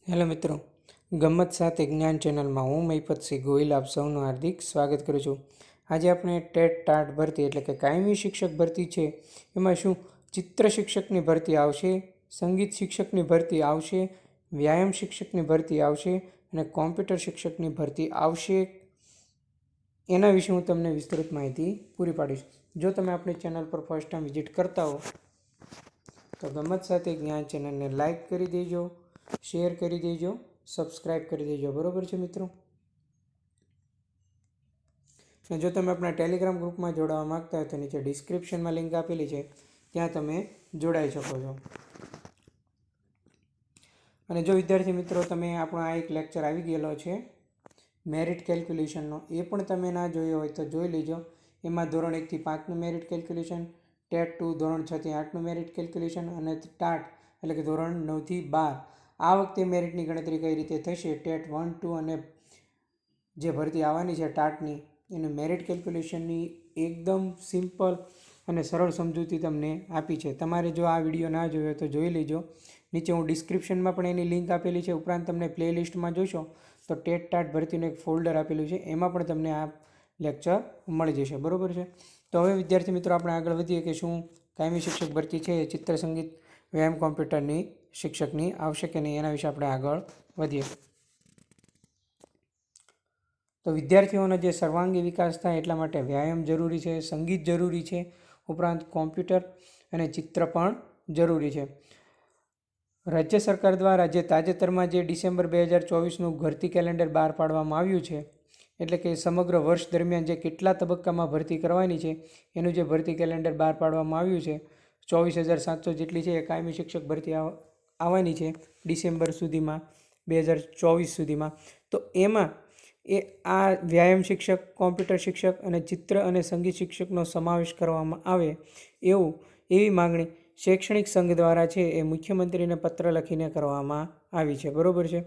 Hello મિત્રો, ગમ્મત સાથે જ્ઞાન ચેનલમાં હું મહિપતસિંહ ગોહિલ આપ સૌનું હાર્દિક સ્વાગત કરું છું. આજે આપણે ટેટ ટાટ ભરતી એટલે કે કાયમી શિક્ષક ભરતી છે એમાં શું ચિત્ર શિક્ષકની ભરતી આવશે, સંગીત શિક્ષકની ભરતી આવશે, વ્યાયામ શિક્ષકની ભરતી આવશે અને કોમ્પ્યુટર શિક્ષકની ભરતી આવશે, એના વિશે હું તમને વિસ્તૃત માહિતી પૂરી પાડીશ. જો તમે આપણી ચેનલ પર ફર્સ્ટ ટાઈમ વિઝિટ કરતા હો તો ગમ્મત સાથે જ્ઞાન ચેનલને લાઈક કરી દેજો, શેર કરી દેજો, સબસ્ક્રાઈબ કરી દેજો. બરાબર છે મિત્રો? અને જો તમે આપણા ટેલિગ્રામ ગ્રુપમાં જોડાવા માગતા હોય તો નીચે ડિસ્ક્રિપ્શનમાં લિંક આપેલી છે, ત્યાં તમે જોડાઈ શકો છો. અને જો વિદ્યાર્થી મિત્રો તમે આપણો આ એક લેક્ચર આવી ગયેલો છે મેરિટ કેલ્ક્યુલેશનનો, એ પણ તમે ના જોયો હોય તો જોઈ લેજો. એમાં ધોરણ 1 થી 5નું મેરિટ કેલ્ક્યુલેશન, ટેટ 2 ધોરણ 6 થી 8નું મેરિટ કેલ્ક્યુલેશન અને ટાટ એટલે કે ધોરણ 9 થી 12 આ વખતે મેરિટની ગણતરી કઈ રીતે થશે, ટેટ 1, 2 અને જે ભરતી આવવાની છે ટાટની એનું મેરિટ કેલ્ક્યુલેશનની એકદમ સિમ્પલ અને સરળ સમજૂતી તમને આપી છે. તમારે જો આ વિડીયો ના જોયો તો જોઈ લેજો. નીચે હું ડિસ્ક્રિપ્શનમાં પણ એની લિંક આપેલી છે. ઉપરાંત તમને પ્લેલિસ્ટમાં જોશો તો ટેટ ટાટ ભરતીનું એક ફોલ્ડર આપેલું છે, એમાં પણ તમને આ લેક્ચર મળી જશે. બરાબર છે? તો હવે વિદ્યાર્થી મિત્રો આપણે આગળ વધીએ કે શું કાયમી શિક્ષક ભરતી છે એ ચિત્ર, સંગીત, વ્યાયામ, કોમ્પ્યુટરની શિક્ષકની આવશે કે નહીં, એના વિશે આપણે આગળ વધીએ. તો વિદ્યાર્થીઓનો જે સર્વાંગી વિકાસ થાય એટલા માટે વ્યાયામ જરૂરી છે, સંગીત જરૂરી છે, ઉપરાંત કોમ્પ્યુટર અને ચિત્ર પણ જરૂરી છે. રાજ્ય સરકાર દ્વારા જે તાજેતરમાં જે ડિસેમ્બર 2024નું ભરતી કેલેન્ડર બહાર પાડવામાં આવ્યું છે, એટલે કે સમગ્ર વર્ષ દરમિયાન જે કેટલા તબક્કામાં ભરતી કરવાની છે એનું જે ભરતી કેલેન્ડર બહાર પાડવામાં આવ્યું છે, 24,700 જેટલી છે એ કાયમી શિક્ષક ભરતી આવવાની છે ડિસેમ્બર સુધીમાં, 2024 સુધીમાં. તો એમાં આ વ્યાયામ શિક્ષક, કોમ્પ્યુટર શિક્ષક અને ચિત્ર અને સંગીત શિક્ષકનો સમાવેશ કરવામાં આવે એવી માગણી શૈક્ષણિક સંઘ દ્વારા છે એ મુખ્યમંત્રીને પત્ર લખીને કરવામાં આવી છે. બરાબર છે?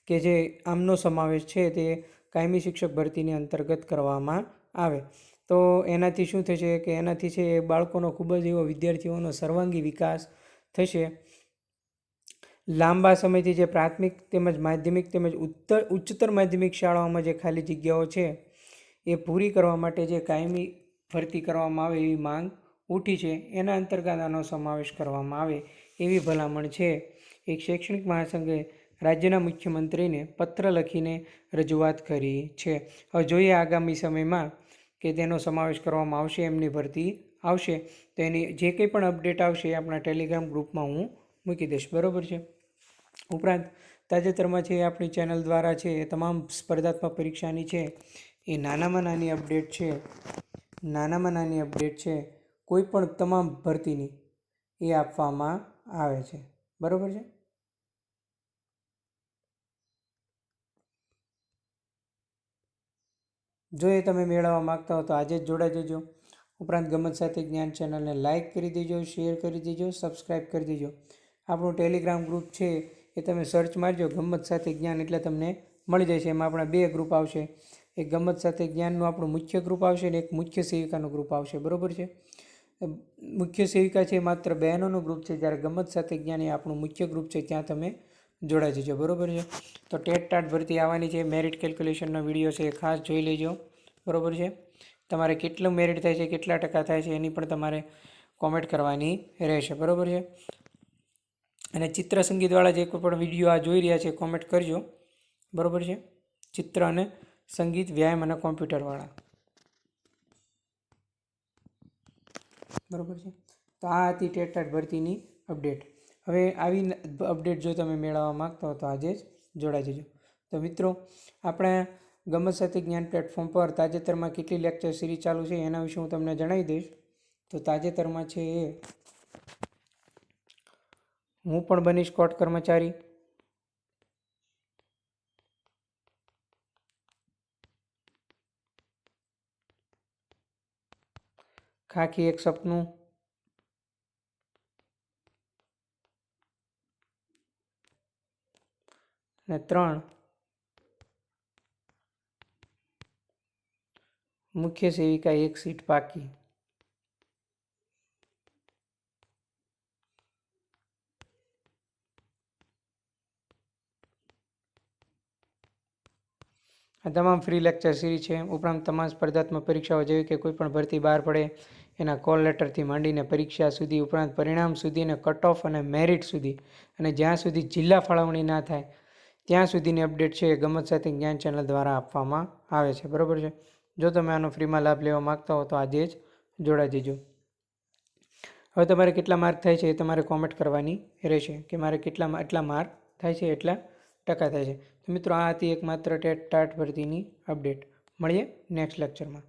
કે જે આમનો સમાવેશ છે તે કાયમી શિક્ષક ભરતીની અંતર્ગત કરવામાં આવે તો એનાથી શું થશે કે એનાથી છે એ બાળકોનો ખૂબ જ એવો વિદ્યાર્થીઓનો સર્વાંગી વિકાસ થશે. લાંબા સમયથી જે પ્રાથમિક તેમજ માધ્યમિક તેમજ ઉચ્ચતર માધ્યમિક શાળાઓમાં જે ખાલી જગ્યાઓ છે એ પૂરી કરવા માટે જે કાયમી ભરતી કરવામાં આવે એવી માંગ ઉઠી છે, એના અંતર્ગત આનો સમાવેશ કરવામાં આવે એવી ભલામણ છે. એક શૈક્ષણિક મહાસંઘે રાજ્યના મુખ્યમંત્રીને પત્ર લખીને રજૂઆત કરી છે. હવે જોઈએ આગામી સમયમાં કે તેનો સમાવેશ કરવામાં આવશે, એમની ભરતી આવશે તો એની જે કંઈ પણ અપડેટ આવશે એ આપણા ટેલિગ્રામ ગ્રુપમાં હું મૂકી દઈશ. બરાબર છે? ઉપરાંત તાજેતરમાં છે આપણી ચેનલ દ્વારા છે એ તમામ સ્પર્ધાત્મક પરીક્ષાની છે એ નાનામાં નાની અપડેટ છે કોઈ પણ તમામ ભરતીની એ આપવામાં આવે છે. બરાબર છે? જો એ તમે મેળવવા માગતા હો તો આજે જ જોડાઈ જજો. ઉપરાંત ગમ્મત સાથે જ્ઞાન ચેનલને લાઇક કરી દેજો, શેર કરી દેજો, સબસ્ક્રાઈબ કરી દેજો. આપણું ટેલિગ્રામ ગ્રુપ છે એ તમે સર્ચ મારજો ગમ્મત સાથે જ્ઞાન એટલે તમને મળી જશે. એમાં આપણા 2 ગ્રુપ આવશે, એક ગમ્મત સાથે જ્ઞાનનું આપણું મુખ્ય ગ્રુપ આવશે અને એક મુખ્ય સેવિકાનું ગ્રુપ આવશે. બરાબર છે? મુખ્ય સેવિકા છે માત્ર બહેનોનું ગ્રુપ છે, જ્યારે ગમ્મત સાથે જ્ઞાન એ આપણું મુખ્ય ગ્રુપ છે, ત્યાં તમે જોડાઈ જજો. બરાબર છે? તો ટેટ ટાટ ભરતી આવવાની છે, મેરિટ કેલ્ક્યુલેશનનો વિડીયો છે એ ખાસ જોઈ લેજો. બરાબર છે? તમારે કેટલું મેરિટ થાય છે, કેટલા ટકા થાય છે એની પણ તમારે કોમેન્ટ કરવાની રહેશે. બરાબર છે? અને ચિત્ર સંગીતવાળા જે કોઈ પણ વિડીયો આ જોઈ રહ્યા છે કોમેન્ટ કરજો. બરાબર છે? ચિત્ર અને સંગીત, વ્યાયામ અને કોમ્પ્યુટરવાળા. બરાબર છે? તો આ હતી ટેટ ટાટ ભરતીની અપડેટ. હવે આવી અપડેટ જો તમે મેળવવા માગતા હો તો આજે જ જોડાઈ જજો. તો મિત્રો, આપણે ગમ્મત સાથે જ્ઞાન પ્લેટફોર્મ પર તાજેતરમાં કેટલી લેક્ચર સિરીઝ ચાલુ છે એના વિશે હું તમને જણાવી દઈશ. તો તાજેતરમાં છે એ હું પણ બનીશ કોર્ટ કર્મચારી, ખાખી એક સપનું, અને 3 મુખ્ય સેવિકા એક સીટ પાકી. આ તમામ ફ્રી લેક્ચર સિરીઝ છે. ઉપરાંત તમામ સ્પર્ધાત્મક પરીક્ષાઓ જેવી કે કોઈપણ ભરતી બહાર પડે એના કોલ લેટરથી માંડીને પરીક્ષા સુધી, ઉપરાંત પરિણામ સુધી અને કટ ઓફ અને મેરિટ સુધી, અને જ્યાં સુધી જિલ્લા ફાળવણી ના થાય ત્યાં સુધીની અપડેટ છે એ ગમત સાથે જ્ઞાન ચેનલ દ્વારા આપવામાં આવે છે. બરાબર છે. જો તમે આનો ફ્રીમાં લાભ લેવા માગતા હો તો આજે જ જોડાઈ જજો. હવે તમારે કેટલા માર્ક થાય છે એ તમારે કોમેન્ટ કરવાની રહેશે કે મારે એટલા માર્ક થાય છે, એટલા ટકા થાય છે. તો મિત્રો, આ હતી એકમાત્ર ટેટ ટાટ ભરતીની અપડેટ. મળીએ નેક્સ્ટ લેક્ચરમાં.